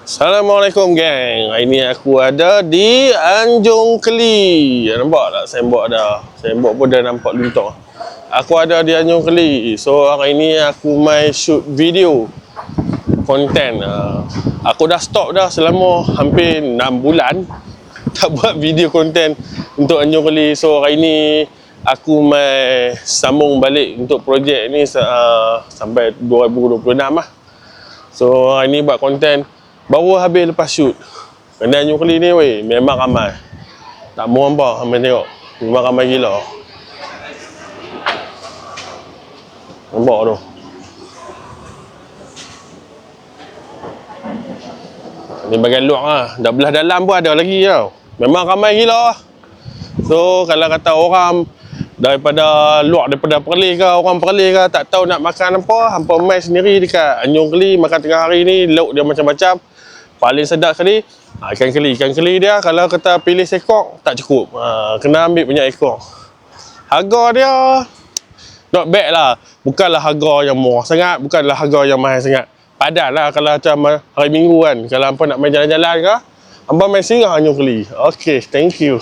Assalamualaikum gang. Hari ni aku ada di Anjung Keli. Nampak tak signboard dah. Signboard pun dah nampak luntur. Aku ada di Anjung Keli. So hari ni aku mai shoot video konten. Aku dah stop dah selama hampir 6 bulan tak buat video konten untuk Anjung Keli. So hari ni aku mai sambung balik untuk projek ni sampai 2026 lah. So hari ni buat konten. Baru habis lepas shoot. Kena Anjung Keli ni weh, memang ramai. Tak mau apa, hampa tengok. Memang ramai gila. Nampak tu. Ni bagian luar lah. Dah belah dalam pun ada lagi tau. Memang ramai gila. So kalau kata orang daripada luar, daripada Perlis ke, orang Perlis ke tak tahu nak makan apa, hampa mai sendiri dekat Anjung Keli makan tengah hari ni. Lauk dia macam-macam. Paling sedap sekali ikan keli. Ikan keli dia kalau kata pilih seekor tak cukup, kena ambil banyak ekor. Harga dia not bad lah. Bukanlah harga yang murah sangat, bukanlah harga yang mahal sangat. Padan lah kalau macam hari Minggu kan. Kalau hampa nak main jalan-jalan ke, hampa main singgah Anjung Keli. Okay, thank you.